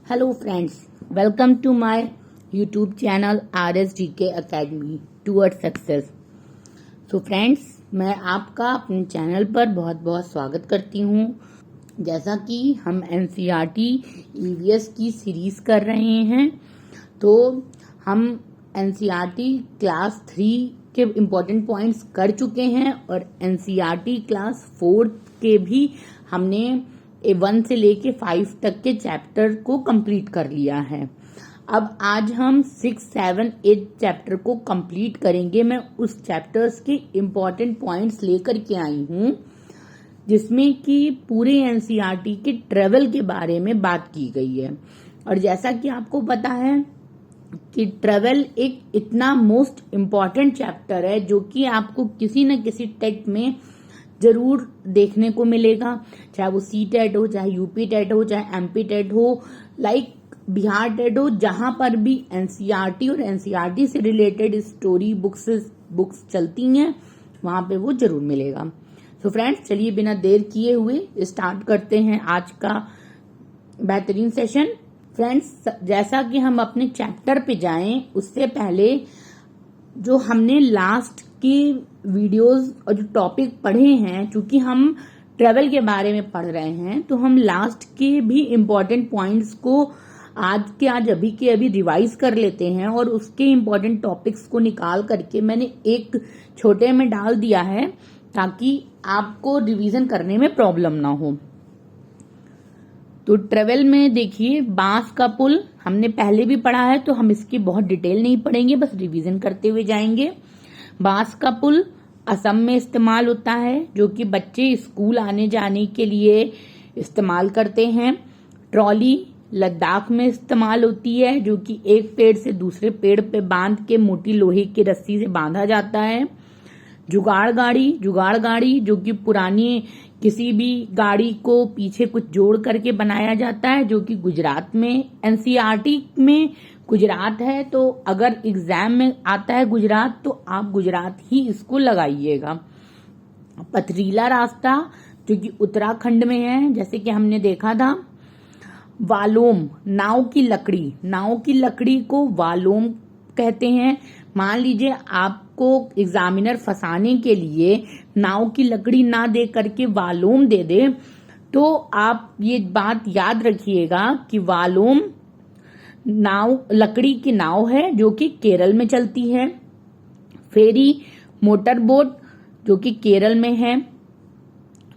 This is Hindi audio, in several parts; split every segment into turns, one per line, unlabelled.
Hello friends, welcome to my YouTube channel RSGK Academy Towards Success। So friends, मैं आपका अपने चैनल पर बहुत बहुत स्वागत करती हूँ। जैसा कि हम NCERT EVS की सीरीज कर रहे हैं, तो हम NCERT क्लास 3 के इम्पोर्टेंट पॉइंट्स कर चुके हैं और NCERT क्लास 4 के भी हमने 1 से लेके 5 तक के चैप्टर को कंप्लीट कर लिया है। अब आज हम 6, 7, 8 चैप्टर को कंप्लीट करेंगे। मैं उस चैप्टर्स के इम्पोर्टेंट पॉइंट्स लेकर के आई हूँ जिसमें कि पूरे NCERT के ट्रेवल के बारे में बात की गई है। और जैसा कि आपको पता है कि ट्रेवल एक इतना मोस्ट इम्पॉर्टेंट चैप्टर है जो कि आपको किसी न किसी टेट में जरूर देखने को मिलेगा, चाहे वो CTET हो, चाहे UP टेट हो, चाहे MP टेट हो, बिहार टेट हो। जहां पर भी NCERT और NCERT से रिलेटेड स्टोरी बुक्स चलती हैं वहां पे वो जरूर मिलेगा। तो फ्रेंड्स, चलिए बिना देर किए हुए स्टार्ट करते हैं आज का बेहतरीन सेशन। फ्रेंड्स, जैसा कि हम अपने चैप्टर पे जाएं उससे पहले जो हमने लास्ट की वीडियोस और जो टॉपिक पढ़े हैं, चूंकि हम ट्रेवल के बारे में पढ़ रहे हैं तो हम लास्ट के भी इम्पोर्टेंट पॉइंट्स को आज अभी के अभी रिवाइज कर लेते हैं और उसके इम्पोर्टेंट टॉपिक्स को निकाल करके मैंने एक छोटे में डाल दिया है ताकि आपको रिवीजन करने में प्रॉब्लम ना हो। तो ट्रेवल में देखिए, बांस का पुल हमने पहले भी पढ़ा है तो हम इसकी बहुत डिटेल नहीं पढ़ेंगे, बस रिवीजन करते हुए जाएंगे। बांस का पुल असम में इस्तेमाल होता है, जो कि बच्चे स्कूल आने जाने के लिए इस्तेमाल करते हैं। ट्रॉली लद्दाख में इस्तेमाल होती है, जो कि एक पेड़ से दूसरे पेड़ पे बांध के मोटी लोहे की रस्सी से बांधा जाता है। जुगाड़ गाड़ी जो कि पुरानी किसी भी गाड़ी को पीछे कुछ जोड़ करके बनाया जाता है, जो कि गुजरात में NCERT में गुजरात है। तो अगर एग्जाम में आता है गुजरात तो आप गुजरात ही इसको लगाइएगा। पथरीला रास्ता जो कि उत्तराखंड में है, जैसे कि हमने देखा था। वालोम, नाव की लकड़ी को वालोम कहते हैं। मान लीजिए आपको एग्जामिनर फंसाने के लिए नाव की लकड़ी ना दे करके वालोम दे दे, तो आप ये बात याद रखिएगा कि वालोम लकड़ी की नाव है जो कि केरल में चलती है। फेरी मोटर बोट जो कि केरल में है।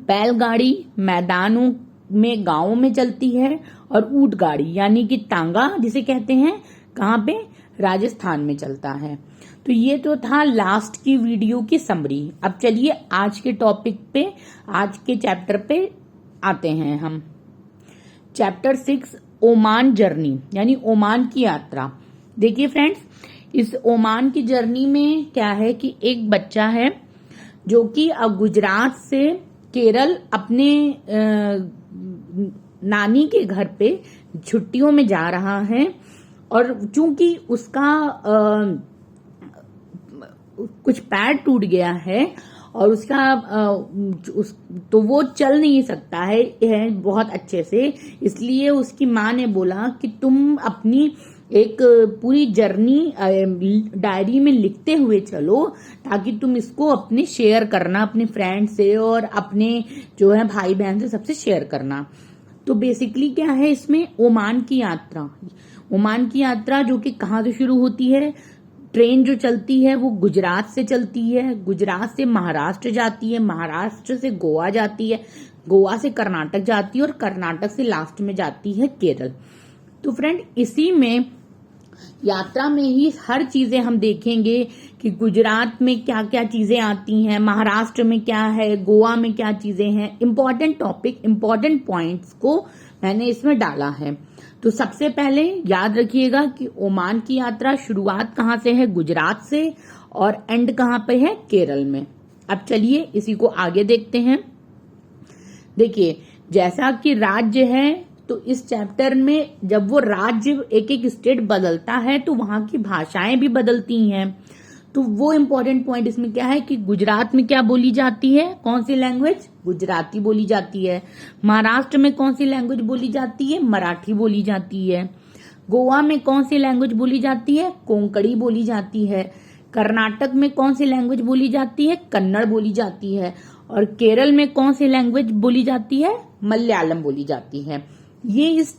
बैलगाड़ी मैदानों में गांवों में चलती है। और ऊंट गाड़ी यानी कि तांगा जिसे कहते हैं, कहाँ पे? राजस्थान में चलता है। तो ये तो था लास्ट की वीडियो की समरी। अब चलिए आज के टॉपिक पे, आज के चैप्टर पे आते हैं हम। चैप्टर 6, ओमान जर्नी यानी ओमान की यात्रा। देखिए फ्रेंड्स, इस ओमान की जर्नी में क्या है कि एक बच्चा है जो कि अब गुजरात से केरल अपने नानी के घर पे छुट्टियों में जा रहा है। और चूंकि उसका कुछ पैर टूट गया है और तो वो चल नहीं सकता है बहुत अच्छे से, इसलिए उसकी माँ ने बोला कि तुम अपनी एक पूरी जर्नी डायरी में लिखते हुए चलो, ताकि तुम इसको अपने शेयर करना अपने फ्रेंड से और अपने जो है भाई बहन से सबसे शेयर करना। तो बेसिकली क्या है इसमें, ओमान की यात्रा जो कि कहाँ से शुरू होती है। ट्रेन जो चलती है वो गुजरात से चलती है, गुजरात से महाराष्ट्र जाती है, महाराष्ट्र से गोवा जाती है, गोवा से कर्नाटक जाती है और कर्नाटक से लास्ट में जाती है केरल। तो फ्रेंड, इसी में यात्रा में ही हर चीजें हम देखेंगे कि गुजरात में क्या क्या चीजें आती हैं, महाराष्ट्र में क्या है, गोवा में क्या चीजें हैं। इम्पोर्टेंट टॉपिक, इम्पोर्टेंट पॉइंट्स को मैंने इसमें डाला है। तो सबसे पहले याद रखिएगा कि ओमान की यात्रा शुरुआत कहाँ से है, गुजरात से, और एंड कहाँ पे है, केरल में। अब चलिए इसी को आगे देखते हैं। देखिए, जैसा कि राज्य है तो इस चैप्टर में जब वो राज्य एक एक स्टेट बदलता है तो वहां की भाषाएं भी बदलती हैं। तो वो इम्पोर्टेंट पॉइंट इसमें क्या है कि गुजरात में क्या बोली जाती है, कौन सी लैंग्वेज, गुजराती बोली जाती है। महाराष्ट्र में कौन सी लैंग्वेज बोली जाती है, मराठी बोली जाती है। गोवा में कौन सी लैंग्वेज बोली जाती है, कोंकणी बोली जाती है। कर्नाटक में कौन सी लैंग्वेज बोली जाती है, कन्नड़ बोली जाती है। और केरल में कौन सी लैंग्वेज बोली जाती है, मलयालम बोली जाती है। ये इस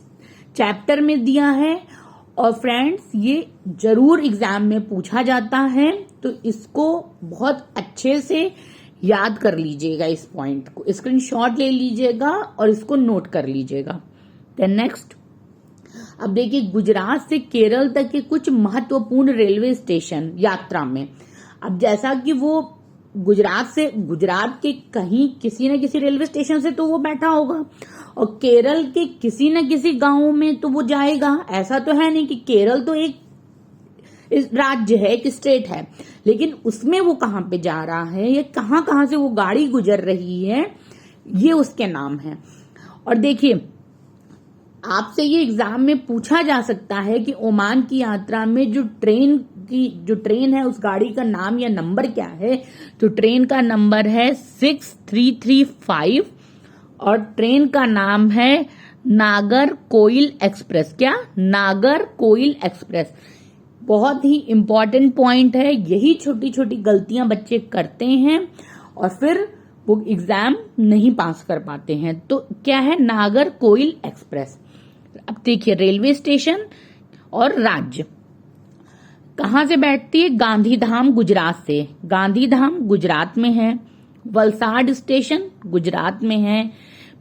चैप्टर में दिया है और फ्रेंड्स ये जरूर एग्जाम में पूछा जाता है, तो इसको बहुत अच्छे से याद कर लीजिएगा। इस पॉइंट को स्क्रीनशॉट ले लीजिएगा और इसको नोट कर लीजिएगा। देन नेक्स्ट, अब देखिए गुजरात से केरल तक के कुछ महत्वपूर्ण रेलवे स्टेशन यात्रा में। अब जैसा कि वो गुजरात के कहीं किसी न किसी रेलवे स्टेशन से तो वो बैठा होगा और केरल के किसी न किसी गांव में तो वो जाएगा। ऐसा तो है नहीं कि केरल तो एक राज्य है, एक स्टेट है, लेकिन उसमें वो कहाँ पे जा रहा है या कहाँ से वो गाड़ी गुजर रही है, ये उसके नाम है। और देखिए आपसे ये एग्जाम में पूछा जा सकता है कि ओमान की यात्रा में जो ट्रेन है उस गाड़ी का नाम या नंबर क्या है। तो ट्रेन का नंबर है 6335 और ट्रेन का नाम है नागरकोइल एक्सप्रेस। क्या, नागरकोइल एक्सप्रेस। बहुत ही इंपॉर्टेंट पॉइंट है। यही छोटी छोटी गलतियां बच्चे करते हैं और फिर वो एग्जाम नहीं पास कर पाते हैं। तो क्या है, नागरकोइल एक्सप्रेस। अब देखिए रेलवे स्टेशन और राज्य कहाँ से बैठती है, गांधीधाम गुजरात से। गांधीधाम गुजरात में है। वलसाड स्टेशन गुजरात में है।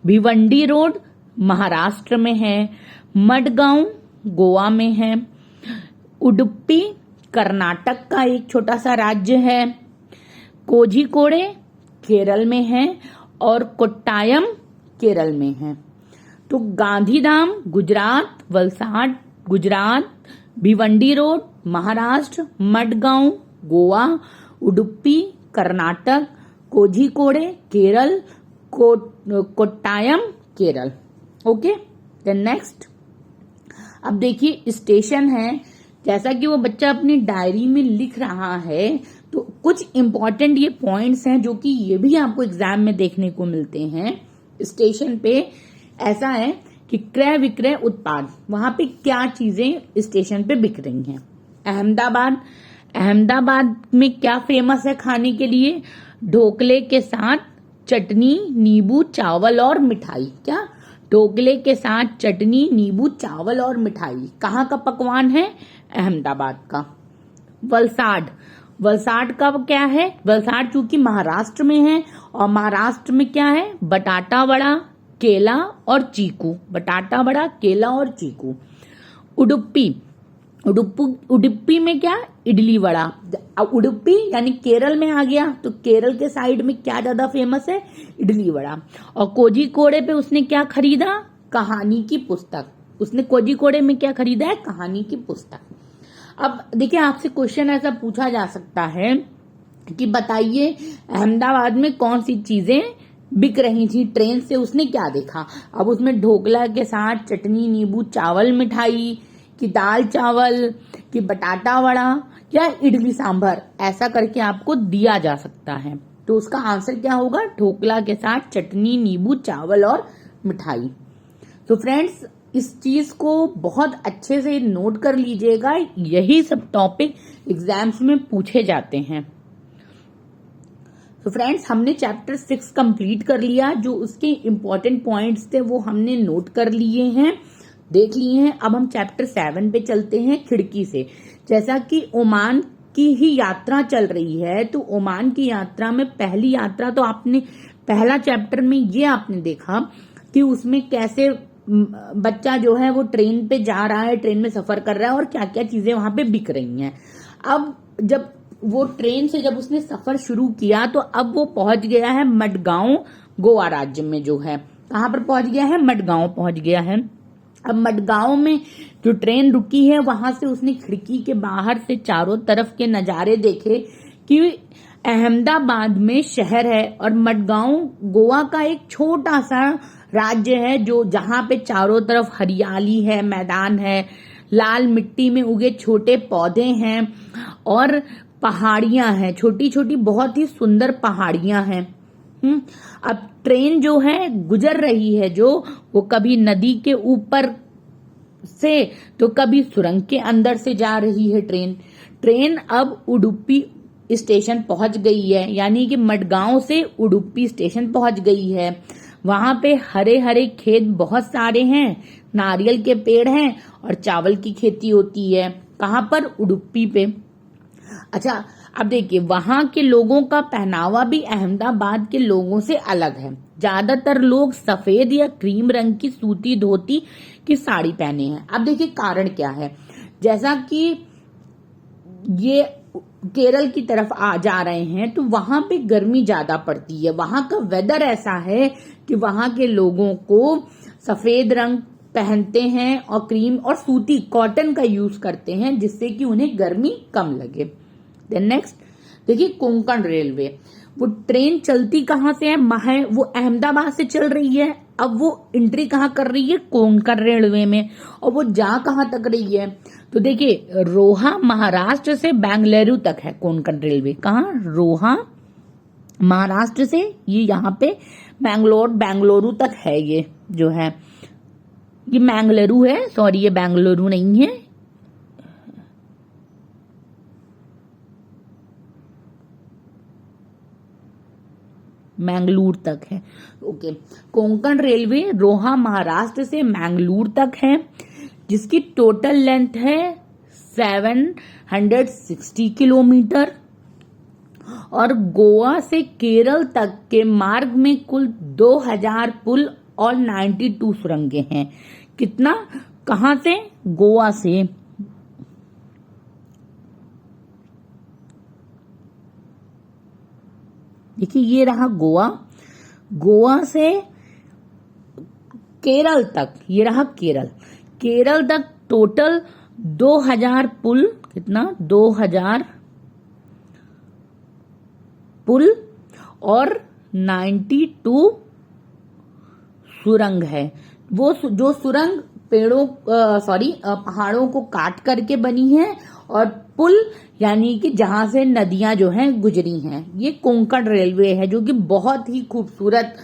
भिवंडी रोड महाराष्ट्र में है। मडगांव गोवा में है। उडुपी कर्नाटक का एक छोटा सा राज्य है। कोझिकोडे केरल में है और कोट्टायम केरल में है। तो Gandhidham Gujarat, Valsad Gujarat, Bhiwandi road Maharashtra, Madgaon Goa, Udupi Karnataka, Kozhikode Kerala, Kottayam Kerala. Okay, then next, अब देखिए स्टेशन है। जैसा कि वो बच्चा अपनी डायरी में लिख रहा है, तो कुछ इंपॉर्टेंट ये पॉइंट्स हैं जो कि ये भी आपको एग्जाम में देखने को मिलते हैं। स्टेशन पे ऐसा है कि क्रय विक्रय उत्पाद, वहां पे क्या चीजें स्टेशन पे बिक रही हैं। अहमदाबाद में क्या फेमस है खाने के लिए, ढोकले के साथ चटनी नींबू चावल और मिठाई। क्या, ढोकले के साथ चटनी नींबू चावल और मिठाई कहाँ का पकवान है, अहमदाबाद का। वलसाड का क्या है, वलसाड चूंकि महाराष्ट्र में है और महाराष्ट्र में क्या है, बटाटा वड़ा केला और चीकू। बटाटा वड़ा केला और चीकू। उडुपी में क्या, इडली वड़ा। उडुपी यानी केरल में आ गया, तो केरल के साइड में क्या ज्यादा फेमस है, इडली वड़ा। और कोझिकोडे पे उसने क्या खरीदा, कहानी की पुस्तक। उसने कोझिकोडे में क्या खरीदा है, कहानी की पुस्तक। अब देखिए आपसे क्वेश्चन ऐसा पूछा जा सकता है कि बताइए अहमदाबाद में कौन सी चीजें बिक रही थी ट्रेन से, उसने क्या देखा। अब उसमें ढोकला के साथ चटनी नींबू चावल मिठाई, कि दाल चावल, कि बटाटा वड़ा या इडली सांभर, ऐसा करके आपको दिया जा सकता है। तो उसका आंसर क्या होगा, ढोकला के साथ चटनी नींबू चावल और मिठाई। तो फ्रेंड्स इस चीज को बहुत अच्छे से नोट कर लीजिएगा, यही सब टॉपिक एग्जाम्स में पूछे जाते हैं। तो फ्रेंड्स हमने चैप्टर 6 कंप्लीट कर लिया। जो उसके इम्पोर्टेंट पॉइंट्स थे वो हमने नोट कर लिए हैं, देख लिए हैं। अब हम चैप्टर 7 पे चलते हैं, खिड़की से। जैसा कि ओमान की ही यात्रा चल रही है, तो ओमान की यात्रा में पहली यात्रा तो आपने पहला चैप्टर में ये आपने देखा कि उसमें कैसे बच्चा जो है वो ट्रेन पे जा रहा है, ट्रेन में सफर कर रहा है और क्या क्या चीजें वहां पे बिक रही हैं। अब जब वो ट्रेन से जब उसने सफर शुरू किया तो अब वो पहुंच गया है मडगांव गोवा राज्य में, जो है कहां पर पहुंच गया है, मडगांव पहुंच गया है। अब मडगांव में जो ट्रेन रुकी है वहां से उसने खिड़की के बाहर से चारों तरफ के नजारे देखे कि अहमदाबाद में शहर है और मडगांव गोवा का एक छोटा सा राज्य है, जो जहां पे चारों तरफ हरियाली है, मैदान है, लाल मिट्टी में उगे छोटे पौधे हैं और पहाड़ियां हैं, छोटी छोटी बहुत ही सुंदर पहाड़ियां हैं। अब ट्रेन जो है गुजर रही है, जो वो कभी नदी के ऊपर से तो कभी सुरंग के अंदर से जा रही है ट्रेन अब उडुपी स्टेशन पहुंच गई है, यानी कि मडगांव से उडुपी स्टेशन पहुंच गई है। वहां पे हरे हरे खेत बहुत सारे हैं, नारियल के पेड़ हैं और चावल की खेती होती है। कहाँ पर? उडुपी पे। अच्छा, अब देखिए वहां के लोगों का पहनावा भी अहमदाबाद के लोगों से अलग है। ज्यादातर लोग सफेद या क्रीम रंग की सूती धोती की साड़ी पहने हैं। अब देखिए कारण क्या है, जैसा कि ये केरल की तरफ जा रहे हैं तो वहां पे गर्मी ज्यादा पड़ती है। वहां का वेदर ऐसा है कि वहां के लोगों को सफेद रंग पहनते हैं और क्रीम और सूती कॉटन का यूज करते हैं, जिससे कि उन्हें गर्मी कम लगे। देन नेक्स्ट देखिए कोंकण रेलवे, वो ट्रेन चलती कहाँ से है? वो अहमदाबाद से चल रही है। अब वो एंट्री कहाँ कर रही है? कोंकण रेलवे में। और वो जा कहाँ तक रही है? तो देखिए रोहा महाराष्ट्र से बेंगलुरु तक है कोंकण रेलवे। कहाँ? रोहा महाराष्ट्र से ये यहाँ पे बेंगलुरु तक है। ये जो है ये बेंगलुरु है, सॉरी ये बेंगलुरु नहीं है, मैंगलोर तक है। ओके, कोंकण रेलवे रोहा महाराष्ट्र से मैंगलोर तक है, जिसकी टोटल लेंथ है 760 किलोमीटर। और गोवा से केरल तक के मार्ग में कुल 2000 पुल और 92 सुरंगें हैं। कितना? कहां से? गोवा से। देखिए ये रहा गोवा से केरल तक, ये रहा केरल तक टोटल 2000 पुल। कितना? 2000 पुल और 92 सुरंग है। वो जो सुरंग पहाड़ों को काट करके बनी है, और पुल यानी कि जहां से नदियां जो हैं गुजरी हैं। ये कोंकण रेलवे है, जो कि बहुत ही खूबसूरत,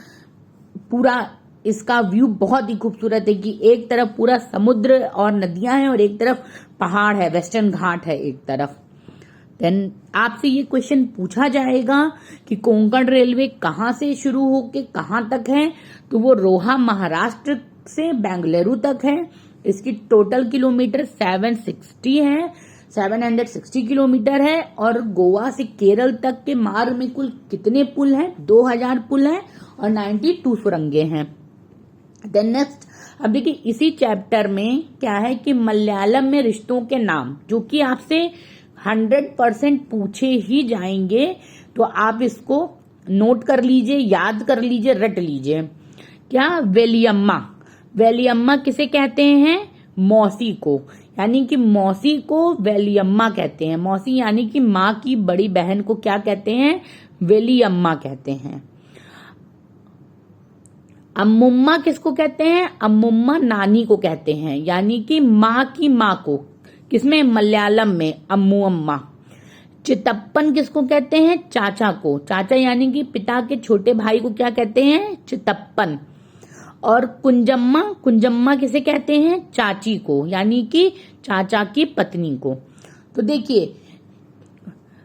पूरा इसका व्यू बहुत ही खूबसूरत है कि एक तरफ पूरा समुद्र और नदियां हैं और एक तरफ पहाड़ है, वेस्टर्न घाट है एक तरफ। देन आपसे ये क्वेश्चन पूछा जाएगा कि कोंकण रेलवे कहाँ से शुरू होके कहाँ तक है? तो वो रोहा महाराष्ट्र से बेंगलुरु तक है। इसकी टोटल किलोमीटर 760 किलोमीटर है। और गोवा से केरल तक के मार्ग में कुल कितने पुल हैं? 2000 पुल हैं और 92 सुरंगे हैं। देन नेक्स्ट, अब देखिए इसी चैप्टर में क्या है कि मलयालम में रिश्तों के नाम, जो कि आपसे 100% पूछे ही जाएंगे, तो आप इसको नोट कर लीजिए, याद कर लीजिए, रट लीजिए। क्या? वेलियम्मा किसे कहते हैं? मौसी को, यानी कि मौसी को वेलियम्मा कहते हैं। मौसी यानी कि माँ की बड़ी बहन को क्या कहते हैं? वेलियम्मा कहते हैं। अम्मुम्मा किसको कहते हैं? अम्मुम्मा नानी को कहते हैं, यानी कि माँ की माँ को। किसमें? मलयालम में अम्मुअम्मा। चितप्पन किसको कहते हैं? चाचा को। चाचा यानी कि पिता के छोटे भाई को क्या कहते हैं? चितप्पन। और कुंजम्मा किसे कहते हैं? चाची को, यानी कि चाचा की पत्नी को। तो देखिए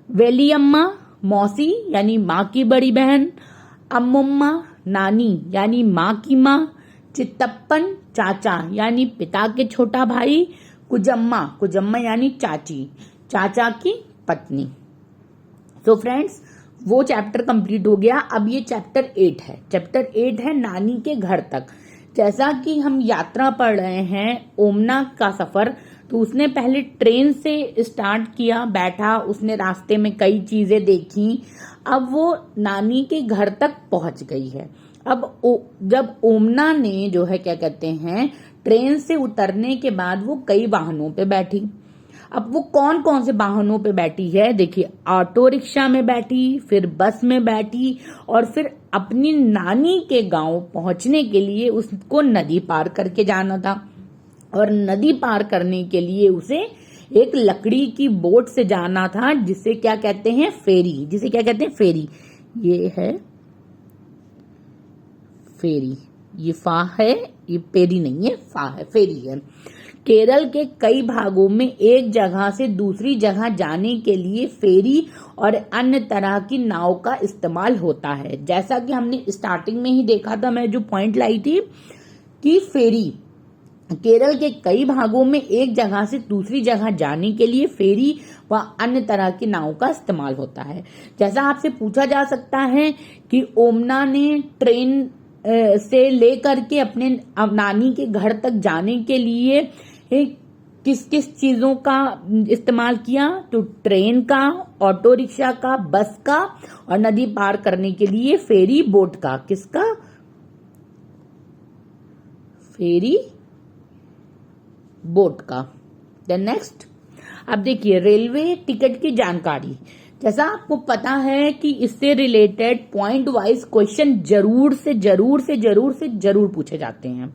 वेलियम्मा मौसी यानी माँ की बड़ी बहन, अम्मुम्मा नानी यानी माँ की माँ, चितप्पन चाचा यानी पिता के छोटा भाई, कुजम्मा यानी चाची, चाचा की पत्नी। तो फ्रेंड्स वो चैप्टर कंप्लीट हो गया। अब ये चैप्टर 8 है। चैप्टर 8 है नानी के घर तक। जैसा कि हम यात्रा पढ़ रहे हैं ओमना का सफर, तो उसने पहले ट्रेन से स्टार्ट किया, बैठा, उसने रास्ते में कई चीजें देखी। अब वो नानी के घर तक पहुंच गई है। अब जब ओमना ने जो है क्या कहते हैं ट्रेन से उतरने के बाद वो कई वाहनों पे बैठी। अब वो कौन कौन से वाहनों पे बैठी है? देखिए ऑटो रिक्शा में बैठी, फिर बस में बैठी, और फिर अपनी नानी के गांव पहुंचने के लिए उसको नदी पार करके जाना था। और नदी पार करने के लिए उसे एक लकड़ी की बोट से जाना था, जिसे क्या कहते हैं, फेरी, जिसे क्या कहते हैं, फेरी। ये है फेरी, ये फा है, ये पेरी नहीं है, फा है, फेरी है। केरल के कई भागों में एक जगह से दूसरी जगह जाने के लिए फेरी और अन्य तरह की नाव का इस्तेमाल होता है। जैसा कि हमने स्टार्टिंग में ही देखा था, मैं जो पॉइंट लाई थी कि फेरी, केरल के कई भागों में एक जगह से दूसरी जगह जाने के लिए फेरी व अन्य तरह की नाव का इस्तेमाल होता है। जैसा आपसे पूछा जा सकता है कि ओमना ने ट्रेन से लेकर के अपने नानी के घर तक जाने के लिए किस किस चीजों का इस्तेमाल किया, तो ट्रेन का, ऑटो रिक्शा का, बस का, और नदी पार करने के लिए फेरी बोट का। किसका? फेरी बोट का। देन नेक्स्ट, अब देखिए रेलवे टिकट की जानकारी। जैसा आपको पता है कि इससे रिलेटेड पॉइंट वाइज क्वेश्चन जरूर से पूछे जाते हैं।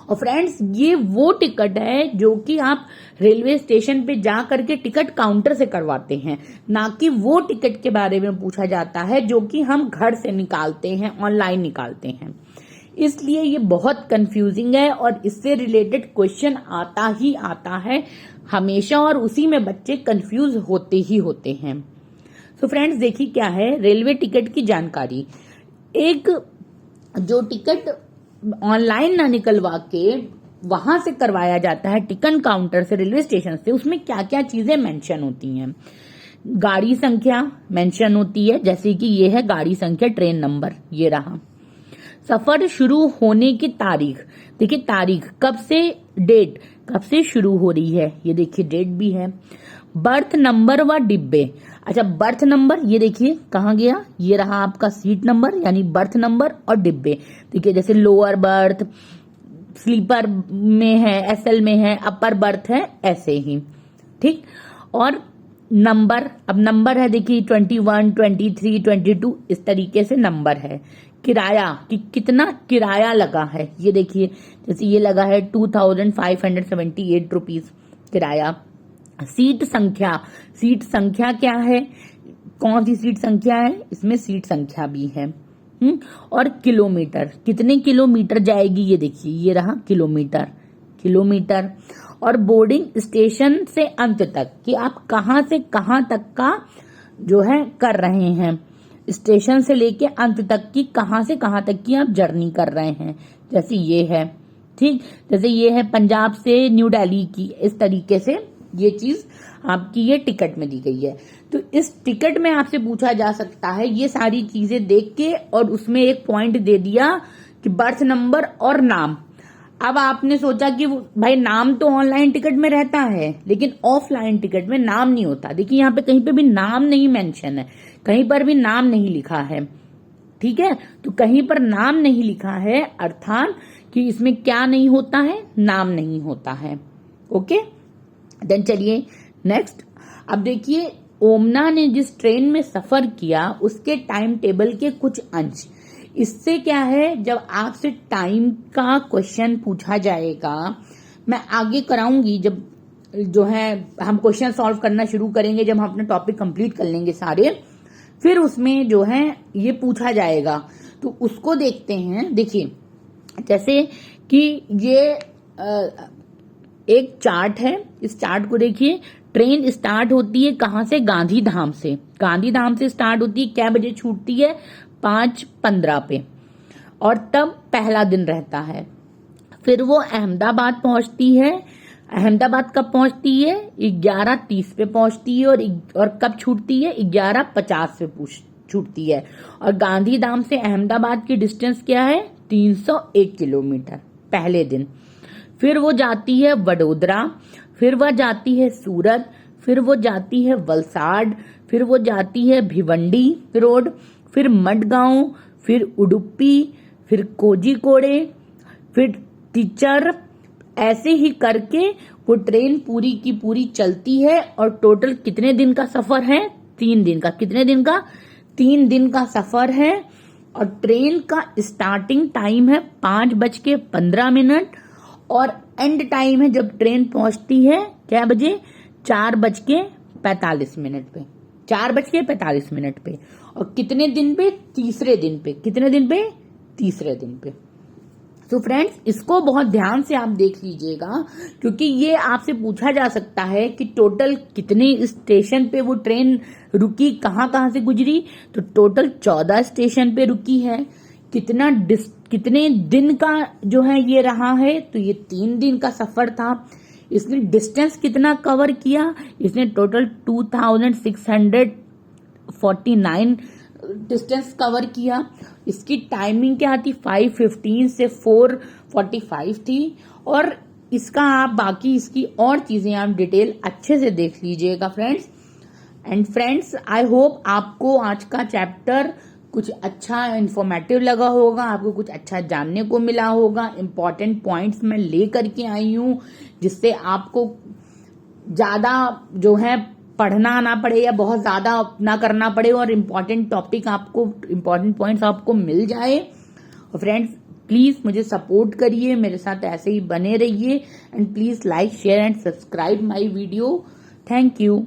और फ्रेंड्स, ये वो टिकट है जो कि आप रेलवे स्टेशन पे जा करके टिकट काउंटर से करवाते हैं, ना कि वो टिकट के बारे में पूछा जाता है जो कि हम घर से निकालते हैं, ऑनलाइन निकालते हैं। इसलिए ये बहुत कंफ्यूजिंग है और इससे रिलेटेड क्वेश्चन आता ही आता है हमेशा, और उसी में बच्चे कंफ्यूज होते ही होते हैं। तो फ्रेंड्स देखिए क्या है रेलवे टिकट की जानकारी। एक जो टिकट ऑनलाइन ना निकलवा के वहां से करवाया जाता है टिकट काउंटर से, रेलवे स्टेशन से, उसमें क्या क्या चीजें मेंशन होती हैं। गाड़ी संख्या मेंशन होती है, जैसे कि ये है गाड़ी संख्या, ट्रेन नंबर ये रहा। सफर शुरू होने की तारीख, देखिए तारीख कब से, डेट कब से शुरू हो रही है, ये देखिए डेट भी है। बर्थ नंबर व डिब्बे, अच्छा बर्थ नंबर ये देखिए कहाँ गया, ये रहा आपका सीट नंबर, यानी बर्थ नंबर, और डिब्बे देखिए जैसे लोअर बर्थ, स्लीपर में है, एसएल में है, अपर बर्थ है, ऐसे ही, ठीक। और नंबर, अब नंबर है देखिए 21, 23, 22, इस तरीके से नंबर है। किराया कि कितना किराया लगा है, ये देखिए जैसे ये लगा है 2578 रुपीज किराया। सीट संख्या, सीट संख्या क्या है, कौन सी सीट संख्या है, इसमें सीट संख्या भी है। और किलोमीटर, कितने किलोमीटर जाएगी, ये देखिए ये रहा किलोमीटर, किलोमीटर। और बोर्डिंग स्टेशन से अंत तक कि आप कहां से कहां तक का जो है कर रहे हैं, स्टेशन से लेके अंत तक की कहां से कहां तक की आप जर्नी कर रहे हैं, जैसे ये है, ठीक। जैसे ये है पंजाब से न्यू दिल्ली की, इस तरीके से ये चीज आपकी ये टिकट में दी गई है। तो इस टिकट में आपसे पूछा जा सकता है ये सारी चीजें देख के, और उसमें एक पॉइंट दे दिया कि बर्थ नंबर और नाम। अब आपने सोचा कि भाई नाम तो ऑनलाइन टिकट में रहता है, लेकिन ऑफलाइन टिकट में नाम नहीं होता। देखिए यहाँ पे कहीं पे भी नाम नहीं मेंशन है, कहीं पर भी नाम नहीं लिखा है, ठीक है। तो कहीं पर नाम नहीं लिखा है अर्थात कि इसमें क्या नहीं होता है, नाम नहीं होता है। ओके, देन चलिए नेक्स्ट। अब देखिए ओमना ने जिस ट्रेन में सफर किया उसके टाइम टेबल के कुछ अंश। इससे क्या है, जब आपसे टाइम का क्वेश्चन पूछा जाएगा, मैं आगे कराऊंगी जब जो है हम क्वेश्चन सॉल्व करना शुरू करेंगे, जब हम अपना टॉपिक कंप्लीट कर लेंगे सारे, फिर उसमें जो है ये पूछा जाएगा, तो उसको देखते हैं। देखिए जैसे कि ये एक चार्ट है, इस चार्ट को देखिए। ट्रेन स्टार्ट होती है कहाँ से, गांधीधाम से, गांधीधाम से स्टार्ट होती है, क्या बजे छूटती है, 5:15 पे, और तब पहला दिन रहता है। फिर वो अहमदाबाद पहुंचती है, अहमदाबाद कब पहुंचती है, 11:30 पे पहुंचती है, और कब छूटती है, 11:50 पे छूटती है। और गांधीधाम से अहमदाबाद की डिस्टेंस क्या है, 301 किलोमीटर पहले दिन। फिर वो जाती है वडोदरा, फिर वह जाती है सूरत, फिर वो जाती है वलसाड, फिर वो जाती है भिवंडी रोड, फिर मडगांव, फिर उडुपी, फिर कोझिकोडे, फिर टीचर, ऐसे ही करके वो ट्रेन पूरी की पूरी चलती है। और टोटल कितने दिन का सफर है, 3 दिन का। कितने दिन का, 3 दिन का सफर है। और ट्रेन का स्टार्टिंग टाइम है 5:15 और एंड टाइम है जब ट्रेन पहुंचती है क्या बजे, 4:45 पे, 4:45 पे। और कितने दिन पे, तीसरे दिन पे, कितने दिन पे, तीसरे दिन पे। तो फ्रेंड्स इसको बहुत ध्यान से आप देख लीजिएगा, क्योंकि ये आपसे पूछा जा सकता है कि टोटल कितने स्टेशन पे वो ट्रेन रुकी, कहाँ से गुजरी। तो टोटल 14 स्टेशन पे रुकी है। कितने दिन का जो है ये रहा है, तो ये 3 दिन का सफर था। इसने डिस्टेंस कितना कवर किया, इसने टोटल 2649 डिस्टेंस कवर किया। इसकी टाइमिंग क्या थी, 5:15 से 4:45 थी। और इसका आप बाकी इसकी और चीजें आप डिटेल अच्छे से देख लीजिएगा friends. And friends I hope आपको आज का चैप्टर कुछ अच्छा इंफॉर्मेटिव लगा होगा, आपको कुछ अच्छा जानने को मिला होगा। इंपॉर्टेंट पॉइंट्स मैं ले करके आई हूँ, जिससे आपको ज्यादा जो है पढ़ना ना पड़े या बहुत ज्यादा ना करना पड़े, और इम्पोर्टेंट टॉपिक आपको, इम्पोर्टेंट पॉइंट्स आपको मिल जाए। और फ्रेंड्स प्लीज मुझे सपोर्ट करिए, मेरे साथ ऐसे ही बने रहिए। And please like, share and subscribe my video. Thank you.